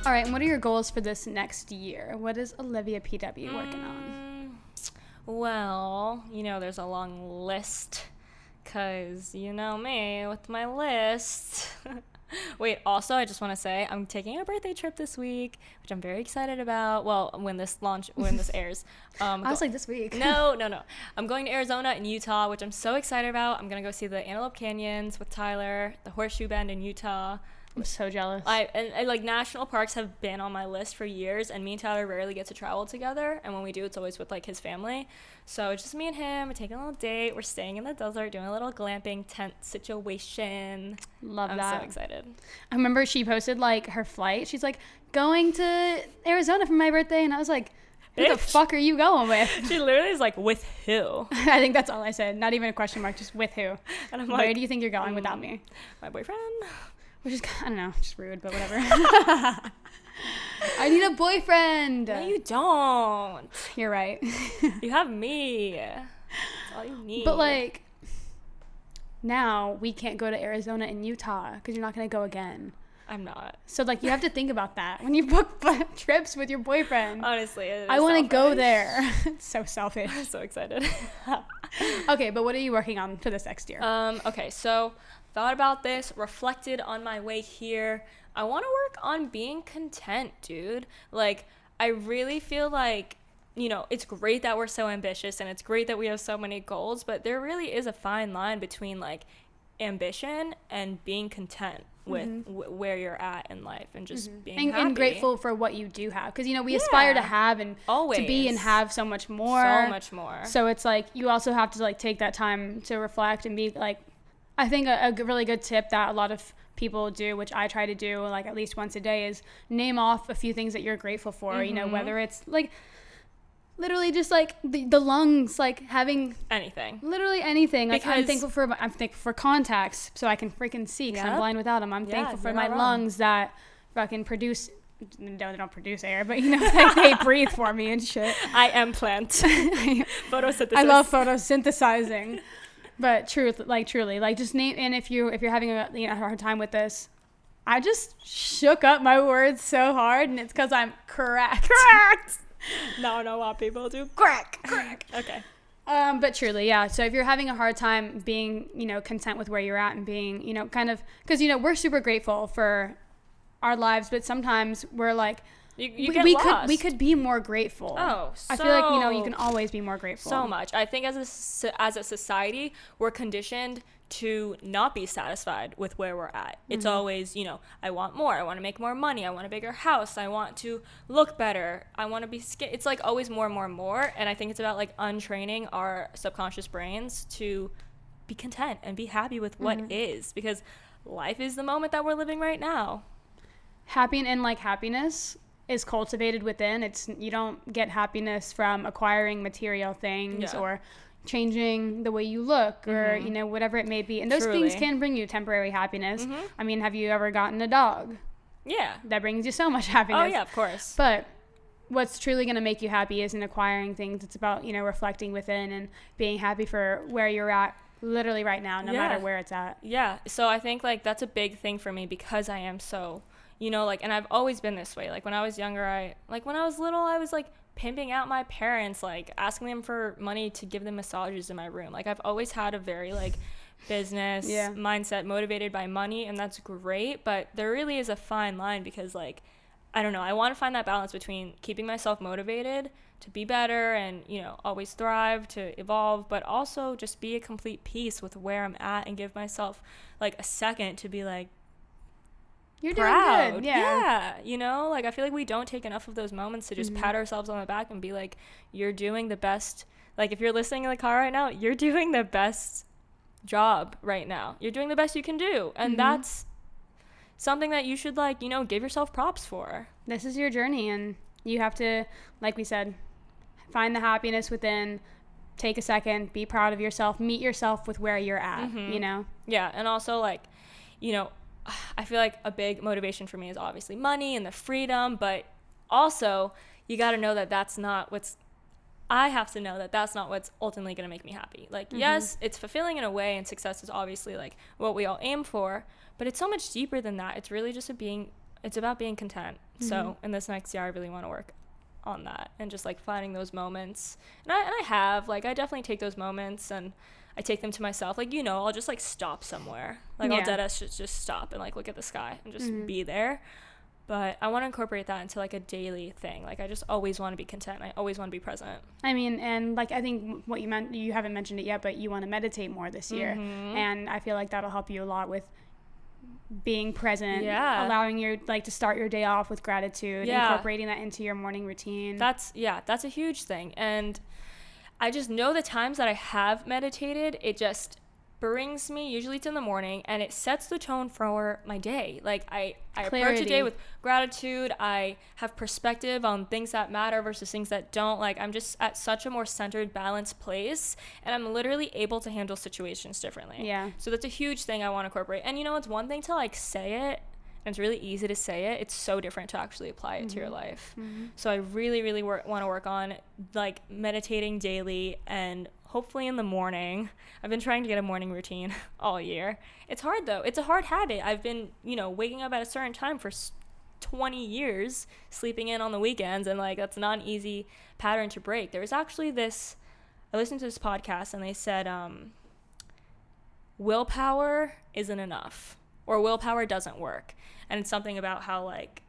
All right, and what are your goals for this next year? What is Olivia PW working on? Well, there's a long list, because you know me with my list. Wait, also, I just want to say I'm taking a birthday trip this week, which I'm very excited about. Well, when this airs. I was like, this week. No. I'm going to Arizona and Utah, which I'm so excited about. I'm going to go see the Antelope Canyons with Tyler, the Horseshoe Bend in Utah. I'm so jealous. And like national parks have been on my list for years, and me and Tyler rarely get to travel together, and when we do, it's always with like his family. So it's just me and him. We're taking a little date. We're staying in the desert, doing a little glamping tent situation. Love that. I'm so excited. I remember she posted like her flight. She's like, going to Arizona for my birthday, and I was like, who the fuck are you going with? She literally is like, with who? I think that's all I said. Not even a question mark, just with who. And I'm Where do you think you're going without me? My boyfriend. Which is, I don't know, just rude, but whatever. I need a boyfriend. No, you don't. You're right. You have me. That's all you need. But like, now we can't go to Arizona and Utah because you're not going to go again. I'm not. So like, you have to think about that when you book trips with your boyfriend. Honestly, I want to go there. It's so selfish. I'm so excited. Okay, but what are you working on for this next year? Okay, so thought about this, reflected on my way here. I want to work on being content, dude. Like, I really feel like, it's great that we're so ambitious and it's great that we have so many goals, but there really is a fine line between like ambition and being content with where you're at in life and just being happy. And grateful for what you do have, because we aspire to have and always to be and have so much more. So it's like you also have to like take that time to reflect and be like, I think a really good tip that a lot of people do, which I try to do like at least once a day, is name off a few things that you're grateful for. Whether it's like literally just like the lungs, like having literally anything. Like I'm thankful for contacts so I can freaking see, because I'm blind without them. I'm thankful for my lungs that fucking produce. No, they don't produce air, but like they breathe for me and shit. I am plant. Photosynthesis. I love photosynthesizing. But truly, just name. And if you're having a hard time with this, I just shook up my words so hard, and it's because I'm correct. No, what people do. Crack. Okay. But truly, yeah. So if you're having a hard time being, content with where you're at and being, kind of, because we're super grateful for our lives, but sometimes we're like, we could be more grateful. I feel like you can always be more grateful. So much. I think as a society, we're conditioned to not be satisfied with where we're at. It's always, I want more. I want to make more money. I want a bigger house. I want to look better. I want to be it's like always more and more and more. And I think it's about like untraining our subconscious brains to be content and be happy with what is, because life is the moment that we're living right now. Happiness is cultivated within. You don't get happiness from acquiring material things or changing the way you look or whatever it may be, and those things can bring you temporary happiness. I mean, have you ever gotten a dog? Yeah, that brings you so much happiness. Oh yeah, of course. But what's truly going to make you happy isn't acquiring things. It's about reflecting within and being happy for where you're at literally right now, no matter where it's at. Yeah, so I think like that's a big thing for me, because I am so and I've always been this way. Like when I was younger, when I was little, I was like pimping out my parents, like asking them for money to give them massages in my room. Like I've always had a very like business mindset, motivated by money, and that's great, but there really is a fine line, because like I don't know, I want to find that balance between keeping myself motivated to be better and always thrive, to evolve, but also just be at complete peace with where I'm at and give myself like a second to be like, you're proud. Doing good. Yeah. Like I feel like we don't take enough of those moments to just pat ourselves on the back and be like, you're doing the best. Like if you're listening in the car right now, you're doing the best job right now. You're doing the best you can do. And that's something that you should like, give yourself props for. This is your journey, and you have to, like we said, find the happiness within, take a second, be proud of yourself, meet yourself with where you're at, Yeah. And also like, I feel like a big motivation for me is obviously money and the freedom, but also you got to know that I have to know that that's not what's ultimately going to make me happy. Like, yes, it's fulfilling in a way, and success is obviously like what we all aim for, but it's so much deeper than that. It's really just it's about being content. So in this next year, I really want to work on that and just like finding those moments. And I have, like, I definitely take those moments and I take them to myself. Like, you know, I'll just like stop somewhere. Like I'll dead ass just stop and like look at the sky and just be there. But I want to incorporate that into like a daily thing. Like I just always want to be content. I always want to be present. I mean, and like I think what you meant, you haven't mentioned it yet, but you want to meditate more this year. And I feel like that'll help you a lot with being present, allowing your like to start your day off with gratitude, incorporating that into your morning routine. That's a huge thing. And I just know the times that I have meditated, it just brings me, usually it's in the morning, and it sets the tone for my day. Like I approach a day with gratitude. I have perspective on things that matter versus things that don't. Like I'm just at such a more centered, balanced place, and I'm literally able to handle situations differently. So that's a huge thing I want to incorporate. And you know, it's one thing to like say it, and it's really easy to say it. It's so different to actually apply it to your life. So I really, really want to work on like meditating daily, and hopefully in the morning. I've been trying to get a morning routine all year. It's hard though. It's a hard habit. I've been, you know, waking up at a certain time for 20 years, sleeping in on the weekends, and like that's not an easy pattern to break. There was actually this, I listened to this podcast and they said willpower isn't enough, or willpower doesn't work. And it's something about how like,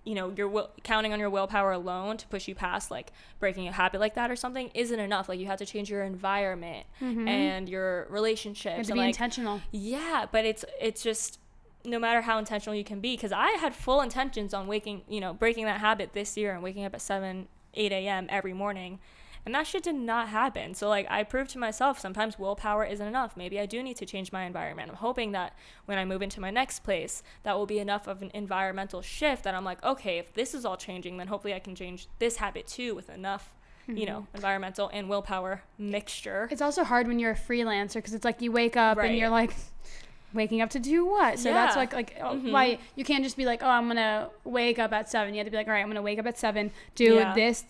you know, you're counting on your willpower alone to push you past like breaking a habit like that or something isn't enough. Like you have to change your environment and your relationships. You have to be intentional. Yeah, but it's just no matter how intentional you can be, because I had full intentions on breaking that habit this year and waking up at 8 a.m. every morning. And that shit did not happen. So, like, I proved to myself sometimes willpower isn't enough. Maybe I do need to change my environment. I'm hoping that when I move into my next place, that will be enough of an environmental shift that I'm like, okay, if this is all changing, then hopefully I can change this habit too with enough, you know, environmental and willpower mixture. It's also hard when you're a freelancer because it's like you wake up and you're like, waking up to do what? So that's like why you can't just be like, oh, I'm gonna wake up at 7. You have to be like, all right, I'm gonna wake up at 7, do this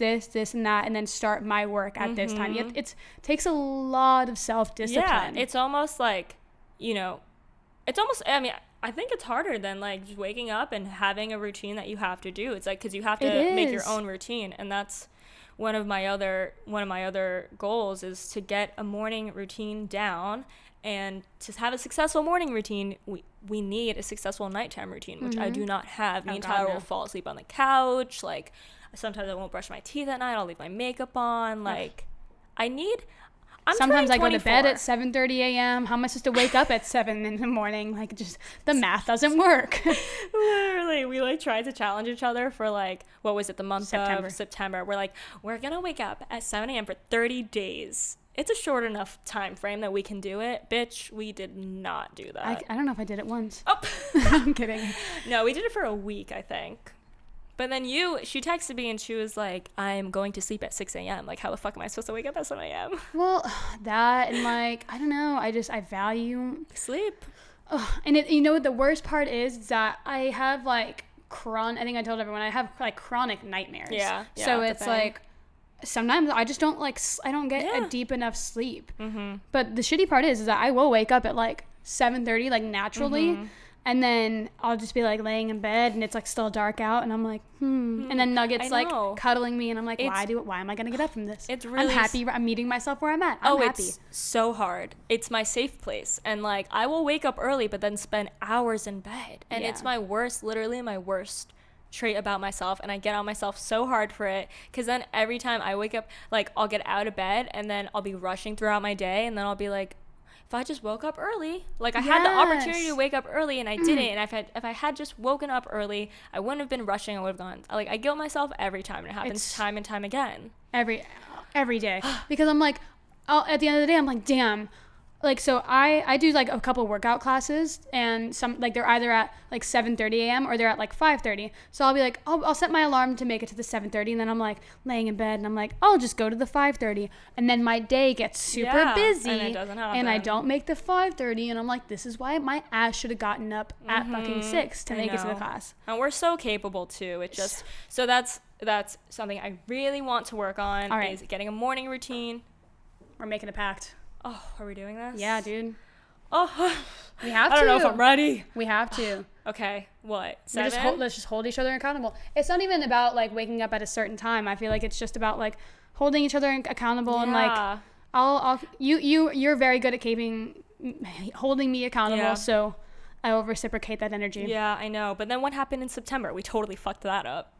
and that, and then start my work at this time. It takes a lot of self-discipline. It's almost like, you know, I mean, I think it's harder than like just waking up and having a routine that you have to do. It's like, because you have to make your own routine, and that's one of my other goals is to get a morning routine down. And to have a successful morning routine, we need a successful nighttime routine, which I do not have. Me and Tyler will fall asleep on the couch. Like, sometimes I won't brush my teeth at night. I'll leave my makeup on. Like, sometimes I go to bed at 7:30 a.m. How am I supposed to wake up at 7 in the morning? Like, just the math doesn't work. Literally, we like tried to challenge each other for like, what was it, the month of September. We're like, we're gonna wake up at 7 a.m. for 30 days. It's a short enough time frame that we can do it. Bitch, we did not do that. I don't know if I did it once. Oh. I'm kidding. No, we did it for a week, I think. But then she texted me and she was like, I'm going to sleep at 6 a.m. Like, how the fuck am I supposed to wake up at 7 a.m.? Well, that and like, I don't know. I value sleep. And you know what the worst part is that I have like I think I told everyone I have like chronic nightmares. Yeah. So it's like, sometimes I just don't I don't get a deep enough sleep. But the shitty part is that I will wake up at like 7:30 like naturally, and then I'll just be like laying in bed and it's like still dark out and I'm like and then Nugget's like cuddling me and I'm like, why am I gonna get up from this? It's really I'm happy. I'm meeting myself where I'm at. I'm happy. It's so hard. It's my safe place, and like I will wake up early but then spend hours in bed, and it's literally my worst trait about myself, and I get on myself so hard for it, because then every time I wake up, like I'll get out of bed and then I'll be rushing throughout my day, and then I'll be like, if I just woke up early, like I had the opportunity to wake up early and I didn't, and if I had just woken up early, I wouldn't have been rushing. I would have gone, like, I guilt myself every time, and it happens time and time again every day because I'm like, at the end of the day I'm like, damn. Like, so I do like a couple workout classes, and some like they're either at like 7:30 a.m. or they're at like 5:30. So I'll be like, I'll set my alarm to make it to the 7:30, and then I'm like laying in bed and I'm like, I'll just go to the 5:30, and then my day gets super busy and it doesn't happen. And I don't make the 5:30, and I'm like, this is why my ass should have gotten up at fucking 6 to make it to the class. And we're so capable too. It just so that's something I really want to work on. Is getting a morning routine. We're making a pact. Oh, are we doing this? Yeah, dude. Oh, we have to. I don't know if I'm ready. We have to. Okay, what? 7? Let's just hold each other accountable. It's not even about like waking up at a certain time. I feel like it's just about like holding each other accountable and like you're very good at holding me accountable, so I will reciprocate that energy. Yeah, I know. But then what happened in September? We totally fucked that up.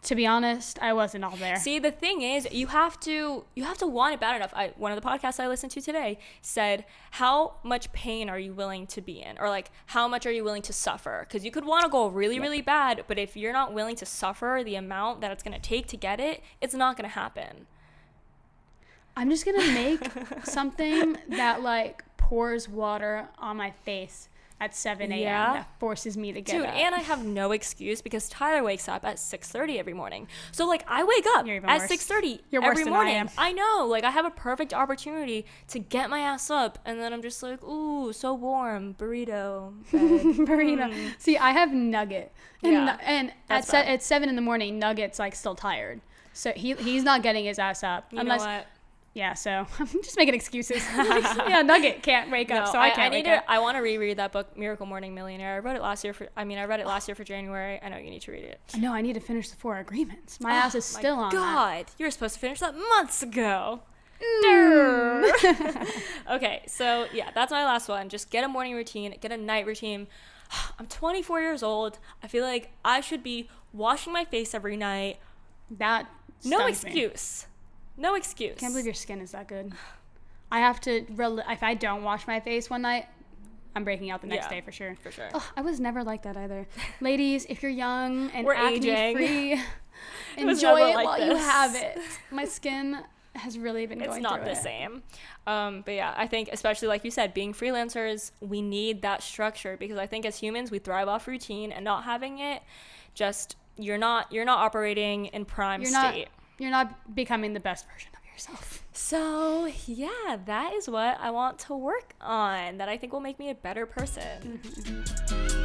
To be honest, I wasn't all there. See, the thing is, you have to want it bad enough. One of the podcasts I listened to today said, how much pain are you willing to be in? Or like, how much are you willing to suffer? Because you could want to go really, really bad, but if you're not willing to suffer the amount that it's going to take to get it, it's not going to happen. I'm just going to make something that like pours water on my face at 7 a.m. that forces me to get up. And I have no excuse because Tyler wakes up at 6:30 every morning. So like I wake up at 6:30 every morning. I know, like I have a perfect opportunity to get my ass up, and then I'm just like, ooh, so warm, burrito. Burrito. See, I have Nugget, and at 7 in the morning, Nugget's like still tired, so he's not getting his ass up unless. You know what? Yeah, so I'm just making excuses. Nugget can't wake up, so I can't wake up. I want to reread that book, Miracle Morning Millionaire. I read it last year for January. I know you need to read it. No, I need to finish the 4 Agreements. My ass is still on that. God, you were supposed to finish that months ago. Okay, so yeah, that's my last one. Just get a morning routine, get a night routine. I'm 24 years old. I feel like I should be washing my face every night. That no excuse. No excuse. Can't believe your skin is that good. I have to, if I don't wash my face one night, I'm breaking out the next day for sure. For sure. Oh, I was never like that either. Ladies, if you're young and we're acne aging. free, enjoy it while you have it. My skin has really been going through it. It's not the same. But yeah, I think especially like you said, being freelancers, we need that structure because I think as humans, we thrive off routine, and not having it, just you're not operating in prime state. You're not becoming the best version of yourself. So, yeah, that is what I want to work on that I think will make me a better person. Mm-hmm.